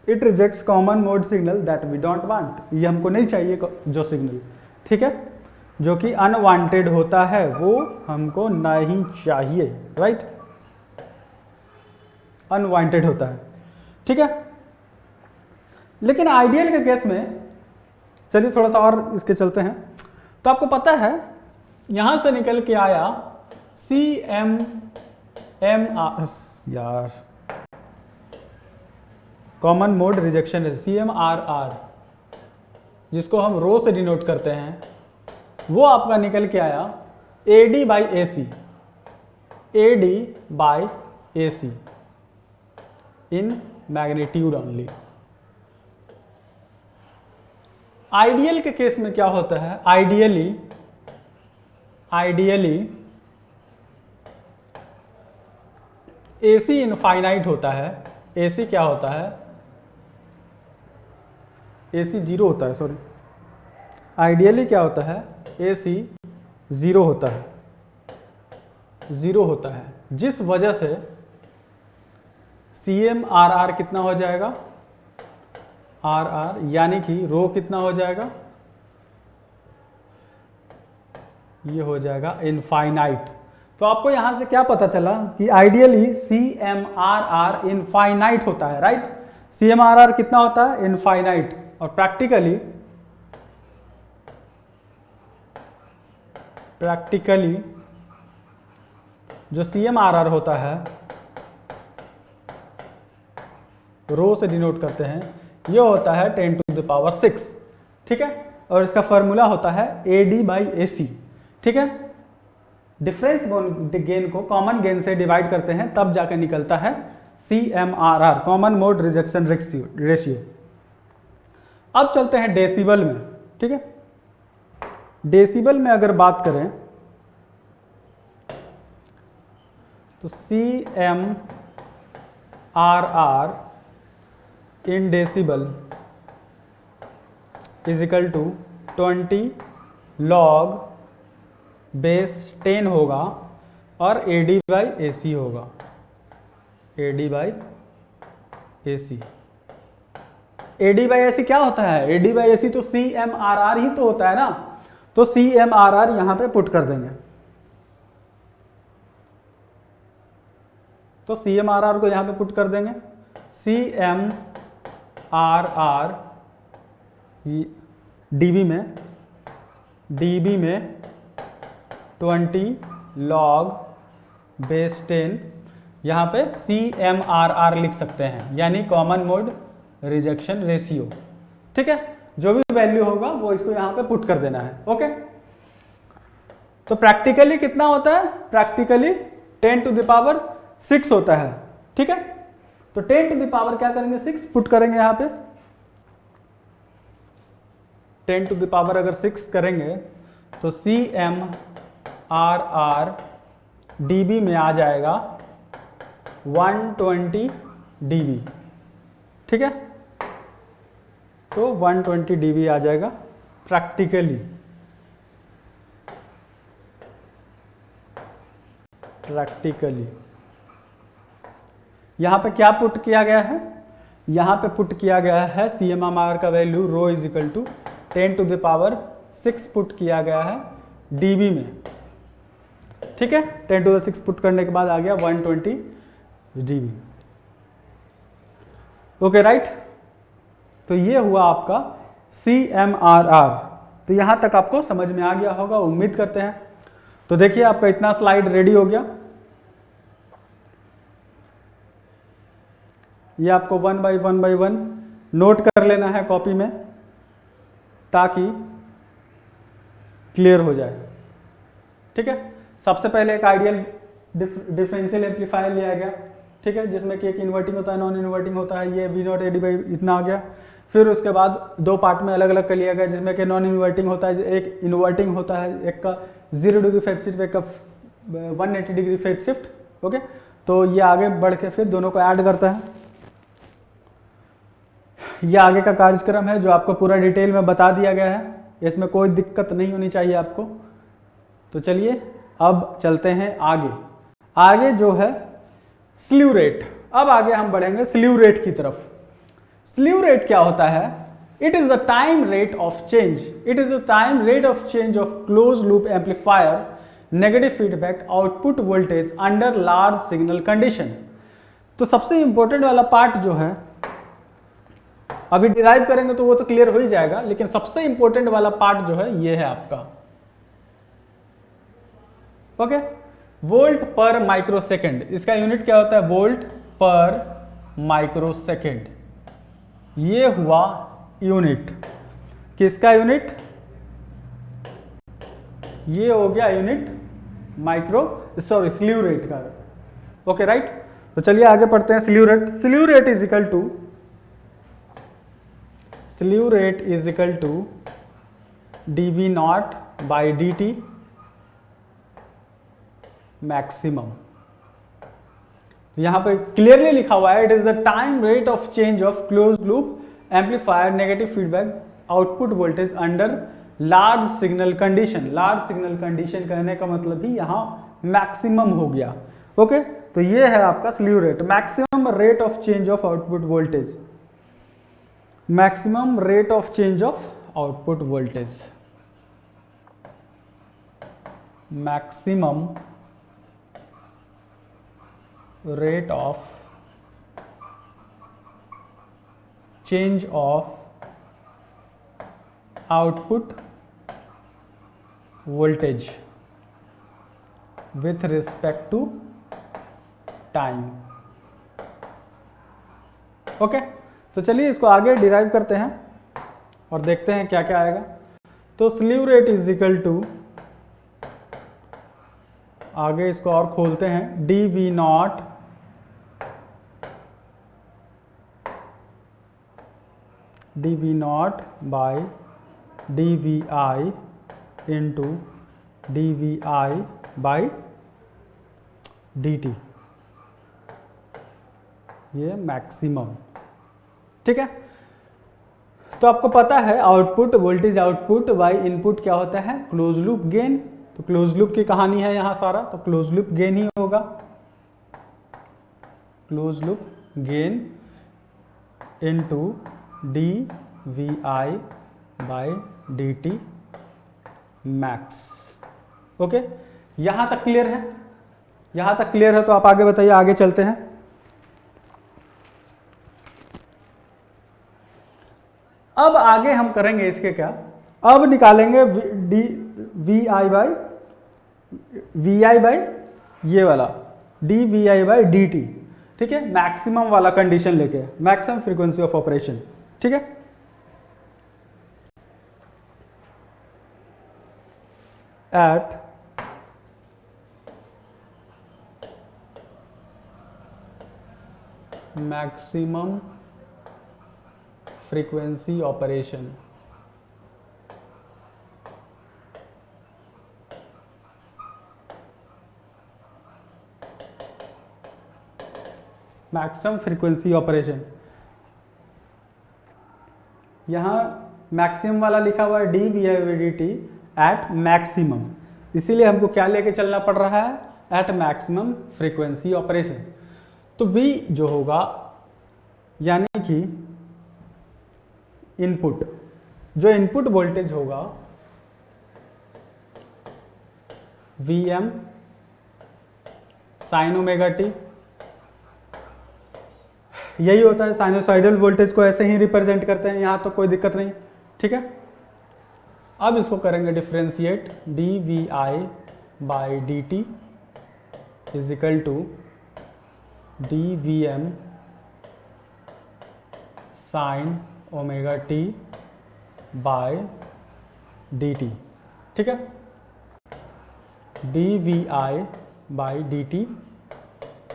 A: it rejects common mode signal that we don't want, ये हमको नहीं चाहिए जो सिग्नल, ठीक है, जो कि अनवांटेड होता है वो हमको नहीं चाहिए, राइट, अनवांटेड होता है, ठीक है। लेकिन आइडियल के केस में, चलिए थोड़ा सा और इसके चलते हैं, तो आपको पता है यहां से निकल के आया CMMR, यार कॉमन मोड रिजेक्शन है, CMRR, जिसको हम रो से डिनोट करते हैं, वो आपका निकल के आया AD/AC, AD/AC in magnitude only. Ideal के केस में क्या होता है, आइडियली AC इनफाइनाइट होता है, AC क्या होता है, AC 0 होता है, सॉरी, आइडियली क्या होता है, AC 0 होता है, 0 होता है, जिस वजह से CMRR कितना हो जाएगा, RR, यानी कि रो कितना हो जाएगा, ये हो जाएगा इनफाइनाइट। तो आपको यहां से क्या पता चला कि आइडियली CMRR इनफाइनाइट होता है, राइट, CMRR कितना होता है, इनफाइनाइट, और प्रैक्टिकली जो CMRR होता है रो से डिनोट करते हैं, ये होता है 10⁶, ठीक है, और इसका फॉर्मूला होता है AD/AC, ठीक है। डिफरेंस गेन को कॉमन गेन से डिवाइड करते हैं तब जाकर निकलता है CMRR, common mode rejection ratio. अब चलते हैं डेसिबल में, ठीक है। डेसिबल में अगर बात करें तो CMRR in decibel is equal to 20 log base 10 होगा और AD/AC होगा, AD/AC। AD/AC क्या होता है, AD/AC तो CMRR ही तो होता है ना, तो CMRR यहां पे पुट कर देंगे, तो CMRR को यहां पे पुट कर देंगे, CMRR dB में 20 log बेस 10, यहाँ पे CMRR लिख सकते हैं, यानी कॉमन मोड रिजेक्शन रेशियो, ठीक है। जो भी वैल्यू होगा वो इसको यहाँ पे पुट कर देना है, ओके। तो प्रैक्टिकली कितना होता है, प्रैक्टिकली 10⁶ होता है, ठीक है। तो 10 क्या करेंगे, 6 पुट करेंगे यहाँ पे, 10 अगर 6 करेंगे तो CMRR dB में आ जाएगा 120 dB, ठीक है। तो 120 dB आ जाएगा प्रैक्टिकली, यहां पे क्या पुट किया गया है, यहां पे पुट किया गया है CMRR का value rho is equal to 10⁶ put किया गया है dB में, ठीक है। 10⁶ पुट करने के बाद आ गया 120 dB, ओके, राइट। तो ये हुआ आपका CMRR। तो यहां तक आपको समझ में आ गया होगा, उम्मीद करते हैं। तो देखिए आपका इतना स्लाइड रेडी हो गया, ये आपको 1 बाई 1 नोट कर लेना है कॉपी में ताकि क्लियर हो जाए, ठीक है। सबसे पहले एक आइडियल डिफरेंशियल एम्पलीफायर लिया गया, ठीक है, जिसमें कि एक इन्वर्टिंग होता है, नॉन इन्वर्टिंग होता है, ये V0 AD इतना आ गया। फिर उसके बाद दो पार्ट में अलग अलग कर लिया गया, जिसमें कि नॉन इन्वर्टिंग होता है, एक इन्वर्टिंग होता है, एक का 0 डिग्री फेज शिफ्ट, एक का 180 डिग्री फेज शिफ्ट, ओके। तो ये आगे बढ़ के फिर दोनों को ऐड करता है। ये आगे का कार्यक्रम है जो आपको पूरा डिटेल में बता दिया गया है, इसमें कोई दिक्कत नहीं होनी चाहिए आपको। तो चलिए अब चलते हैं आगे। आगे जो है स्लीव रेट, अब आगे हम बढ़ेंगे स्लीव रेट की तरफ। स्लीव रेट क्या होता है? It is the time rate of change, it is the time rate of change of close loop amplifier negative feedback output voltage under large signal condition. तो सबसे इंपॉर्टेंट वाला पार्ट जो है, अभी डिराइव करेंगे तो वो तो क्लियर हो ही जाएगा, लेकिन सबसे इंपॉर्टेंट वाला पार्ट जो है ये है आपका, ओके, वोल्ट पर माइक्रोसेकंड। इसका यूनिट क्या होता है? वोल्ट पर माइक्रोसेकंड। ये हुआ यूनिट, किसका यूनिट? ये हो गया यूनिट स्लीव रेट का, ओके राइट। तो चलिए आगे पढ़ते हैं slew rate. Slew rate is equal to dV not by dt maximum. यहां पे क्लियरली लिखा हुआ है, it is the time rate of change of close loop amplifier negative feedback output voltage under large signal condition. Large signal condition कहने का मतलब ही यहां मैक्सिमम हो गया, ओके। तो ये है आपका slew rate, maximum rate of change of output voltage, maximum rate of change of output voltage, maximum rate of change of output voltage with respect to time, okay. तो चलिए इसको आगे डिराइव करते हैं और देखते हैं क्या क्या आएगा। तो slew rate is equal to, आगे इसको और खोलते हैं, dV not by dVi into dVi by dt, ये मैक्सिमम, ठीक है। तो आपको पता है output voltage output by input क्या होता है? Close loop gain. तो क्लोज लूप की कहानी है यहां सारा, तो क्लोज लूप गेन ही होगा, close loop gain into dVi by dt max, okay. यहां तक क्लियर है? यहां तक क्लियर है तो आप आगे बताइए, आगे चलते हैं। अब आगे हम करेंगे इसके क्या, अब निकालेंगे VI बाई ये वाला dVi बाई dt, ठीक है, मैक्सिमम वाला कंडीशन लेके, मैक्सिमम फ्रीक्वेंसी ऑफ ऑपरेशन, ठीक है। At maximum frequency operation, maximum frequency operation, यहां मैक्सिमम वाला लिखा हुआ है dVi/dt एट मैक्सिमम, इसीलिए हमको क्या लेके चलना पड़ रहा है? At maximum frequency operation. तो V जो होगा यानी कि इनपुट, जो इनपुट वोल्टेज होगा Vm साइन ओमेगा टी, यही होता है, साइनोसॉइडल वोल्टेज को ऐसे ही रिप्रेजेंट करते हैं, यहां तो कोई दिक्कत नहीं, ठीक है। अब इसको करेंगे differentiate, dVi by dt is equal to dVm sine omega T by dt, ठीक है। dVi by dt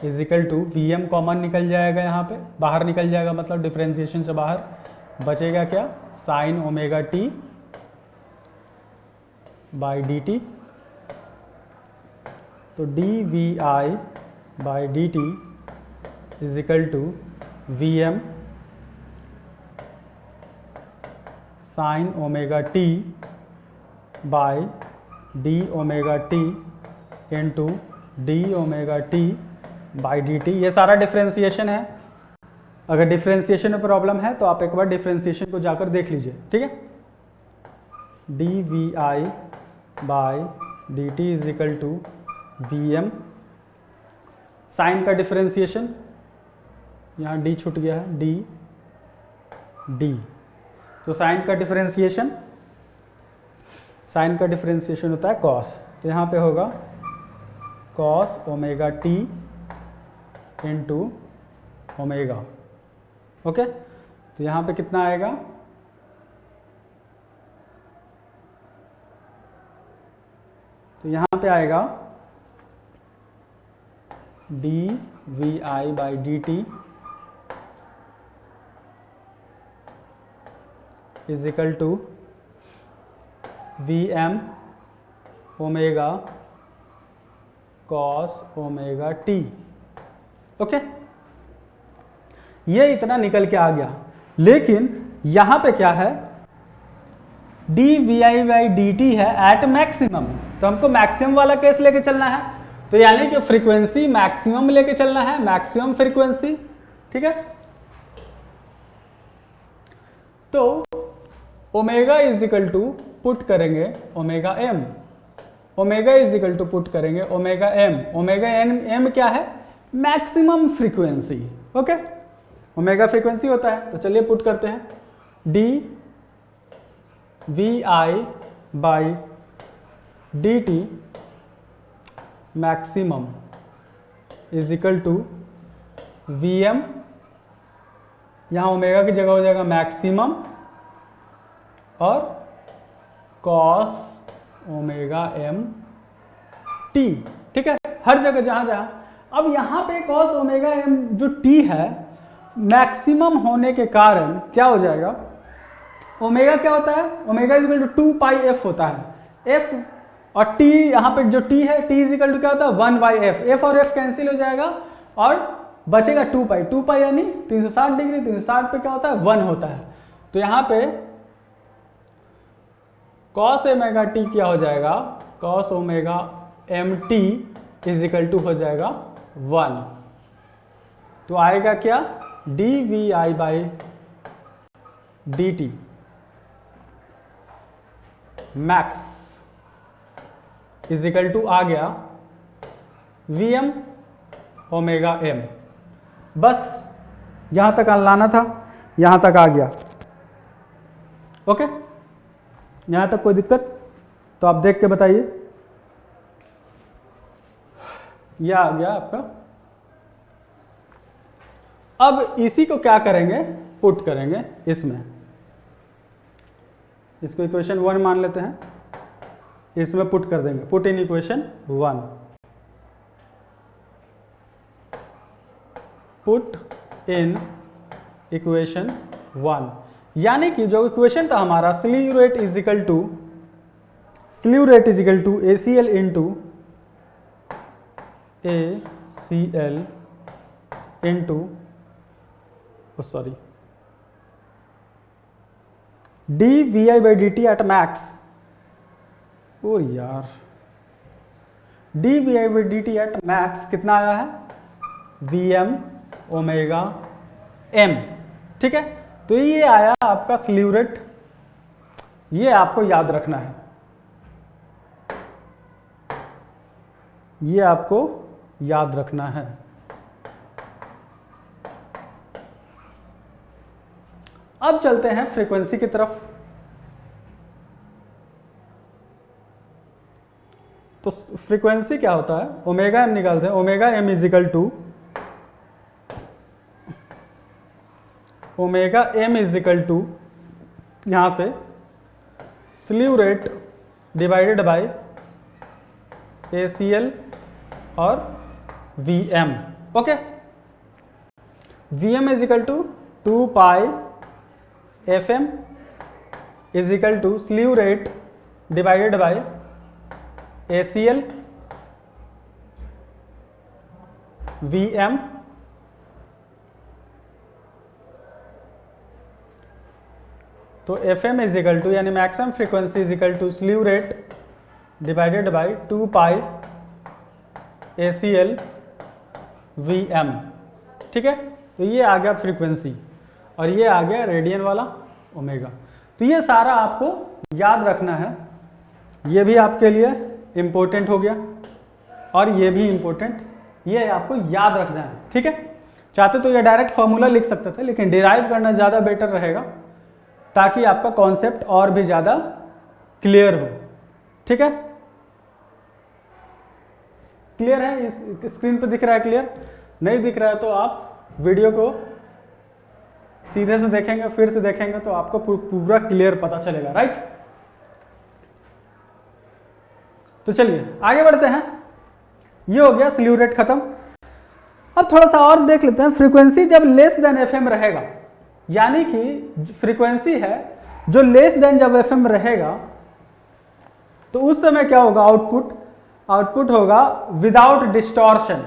A: is equal to Vm common निकल जाएगा, यहाँ पे बाहर निकल जाएगा, मतलब डिफरेंशिएशन से बाहर बचेगा क्या? Sine omega T by dt। तो dVi by dt is equal to Vm sine omega T by D omega T into D omega T by D T. ये सारा डिफ्रेंसिएशन है। अगर डिफ्रेंसिएशन में प्रॉब्लम है तो आप एक बार डिफ्रेंसिएशन को जाकर देख लीजिए, ठीक है। D V I by D T is equal to V M, sine का डिफ्रेंसिएशन, यहाँ डी छूट गया है, डी डी, तो साइन का डिफ्रेंसिएशन होता है कॉस, तो यहाँ पे होगा cos omega T into omega. Okay, तो यहाँ पे कितना आएगा, तो यहाँ पे आएगा D V I by D T is equal to V M omega cos omega T. Okay, ये इतना निकल के आ गया। लेकिन यहां पे क्या है, D V I by D T है एट मैक्सिमम, तो हमको मैक्सिमम वाला केस लेके चलना है, तो यानी कि फ्रीक्वेंसी मैक्सिमम लेके चलना है, मैक्सिमम फ्रीक्वेंसी, ठीक है। तो omega is equal to put करेंगे omega M, omega is equal to put करेंगे ओमेगा एम, ओमेगा एम क्या है, maximum frequency. Okay, omega frequency होता है, तो चलिए पुट करते हैं D V I by D T maximum is equal to V M, यहाँ ओमेगा की जगह हो जाएगा मैक्सिमम और कॉस ओमेगा एम टी, ठीक है, हर जगह जहां जहां। अब यहां पे कॉस ओमेगा एम जो टी है मैक्सिमम होने के कारण क्या हो जाएगा, ओमेगा क्या होता है, omega is equal to 2 pi F होता है, एफ और टी, यहाँ पे जो टी है टी इज इक्वल टू क्या होता है 1 बाई एफ, एफ और एफ कैंसिल हो जाएगा और बचेगा 2 पाई, 2 पाई यानी 360 डिग्री, 360 पे क्या होता है 1 होता है, तो यहाँ पे कॉस ओमेगा टी क्या हो जाएगा, cos omega M T is equal to हो जाएगा 1, तो आएगा क्या D V I by D T max is equal to आ गया वी एम ओमेगा एम। बस यहां तक लाना था, यहां तक आ गया। ओके, यहां तक कोई दिक्कत तो आप देख के बताइए। यह आ गया आपका। अब इसी को क्या करेंगे, पुट करेंगे इसमें, इसको इक्वेशन 1 मान लेते हैं, इसमें पुट कर देंगे, put in equation 1, put in equation 1, यानी कि जो इक्वेशन था हमारा slew rate is equal to A C L into sorry D V I by D T at max, और यार D V I by D T at max कितना आया है, वी एम ओमेगा एम, ठीक है। तो ये आया आपका स्लीव रेट, ये आपको याद रखना है, ये आपको याद रखना है। अब चलते हैं फ्रीक्वेंसी की तरफ। तो फ्रीक्वेंसी क्या होता है, ओमेगा एम निकालते हैं, omega M is equal to omega M is equal to यहां से slew rate divided by ACL और VM। Okay, VM is equal to 2 pi FM is equal to slew rate divided by ACL VM। तो FM इज इक्वल टू यानी maximum frequency is equal to slew rate divided by 2 pi ACL Vm, ठीक है। तो ये आ गया फ्रीक्वेंसी और ये आ गया रेडियन वाला ओमेगा। तो ये सारा आपको याद रखना है, ये भी आपके लिए इम्पोर्टेंट हो गया और ये भी इम्पोर्टेंट, ये आपको याद रखना है, ठीक है। चाहते तो ये डायरेक्ट फॉर्मूला लिख सकते थे, लेकिन डिराइव करना ज़्यादा बेटर रहेगा ताकि आपका कॉन्सेप्ट और भी ज़्यादा क्लियर हो, ठीक है। क्लियर है? इस स्क्रीन पे दिख रहा है क्लियर? नहीं दिख रहा है तो आप वीडियो को सीधे से देखेंगे, फिर से देखेंगे तो आपको पूरा क्लियर पता चलेगा, राइट। तो चलिए आगे बढ़ते हैं। ये हो गया स्लीव रेट खत्म। अब थोड़ा सा और देख लेते हैं। फ्रीक्वेंसी जब लेस देन एफएम रहेगा, यानी कि फ्रीक्वेंसी है जो लेस देन जब एफएम रहेगा तो उस समय क्या होगा, आउटपुट होगा विदाउट डिस्टॉर्शन।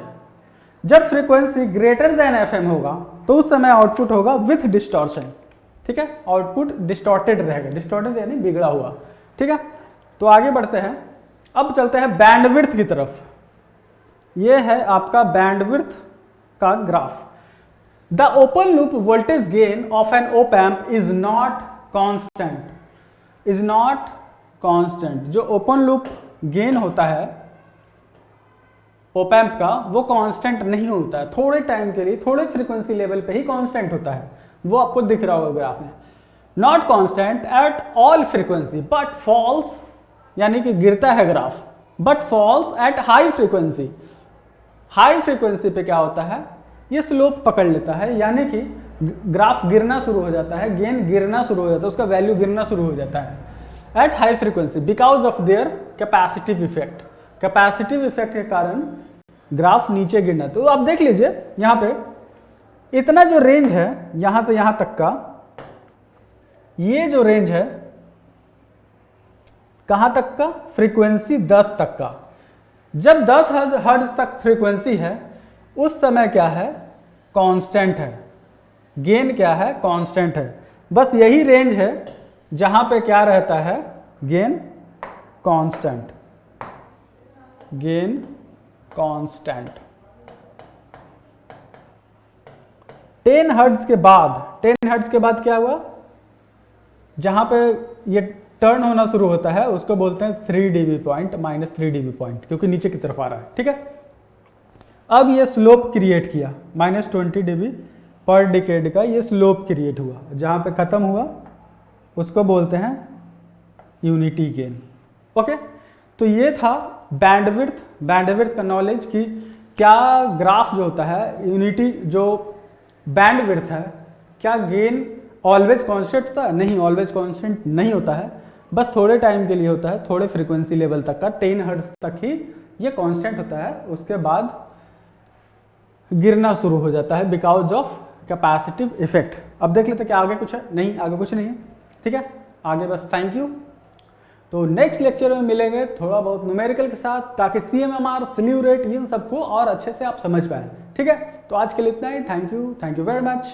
A: जब फ्रीक्वेंसी ग्रेटर देन एफएम होगा तो उस समय आउटपुट होगा विथ डिस्टॉर्शन, ठीक है। आउटपुट डिस्टॉर्टेड रहेगा, डिस्टॉर्टेड यानी बिगड़ा हुआ, ठीक है। तो आगे बढ़ते हैं, अब चलते हैं बैंडविड्थ की तरफ। ये है आपका बैंडविड्थ का graph. The open loop voltage gain of an op amp is not constant. जो ओपन लूप गेन होता है ओप एम्प का, वो कांस्टेंट नहीं होता है, थोड़े टाइम के लिए थोड़े फ्रीक्वेंसी लेवल पे ही कांस्टेंट होता है, वो आपको दिख रहा होगा ग्राफ में। Not constant at all frequency but falls, यानी कि गिरता है graph, but falls at high frequency. High frequency पे क्या होता है, ये स्लोप पकड़ लेता है, यानी कि ग्राफ गिरना शुरू हो जाता है, गेन गिरना शुरू हो जाता है, उसका वैल्यू गिरना शुरू हो जाता है eight high frequency because of their capacitive effect. Capacitive effect के कारण ग्राफ नीचे गिरना। तो आप देख लीजिए यहां पे इतना जो रेंज है यहां से यहां तक का, ये जो रेंज है कहां तक का, फ्रीक्वेंसी 10 तक का। जब 10 हर्ट्ज तक फ्रीक्वेंसी है उस समय क्या है, कांस्टेंट है, गेन क्या है, कांस्टेंट है। बस यही रेंज है जहां पे क्या रहता है, gain constant, gain constant. 10 hertz के बाद क्या हुआ, जहां पे ये टर्न होना शुरू होता है उसको बोलते हैं 3 dB पॉइंट, -3 dB पॉइंट, क्योंकि नीचे की तरफ आ रहा है, ठीक है। अब ये स्लोप क्रिएट किया, -20 dB पर डिकेड का ये स्लोप क्रिएट हुआ, जहां पे खत्म हुआ उसको बोलते हैं यूनिटी गेन, ओके। तो ये था बैंडविड्थ का नॉलेज कि क्या ग्राफ जो होता है, यूनिटी जो बैंडविड्थ है, क्या गेन ऑलवेज कांस्टेंट होता है? नहीं, ऑलवेज कांस्टेंट नहीं होता है, बस थोड़े टाइम के लिए होता है, थोड़े फ्रीक्वेंसी लेवल तक का, 10 हर्ट्ज तक ही ये कांस्टेंट होता है, उसके बाद गिरना शुरू हो जाता है बिकॉज ऑफ कैपेसिटिव इफेक्ट। अब देख लेते हैं क्या आगे कुछ है, नहीं आगे कुछ नहीं है, ठीक है। आगे बस थैंक यू। तो नेक्स्ट लेक्चर में मिलेंगे थोड़ा बहुत न्यूमेरिकल के साथ, ताकि CMMR, स्लीव रेट, इन सबको और अच्छे से आप समझ पाएं, ठीक है। तो आज के लिए इतना ही, थैंक यू वेरी मच।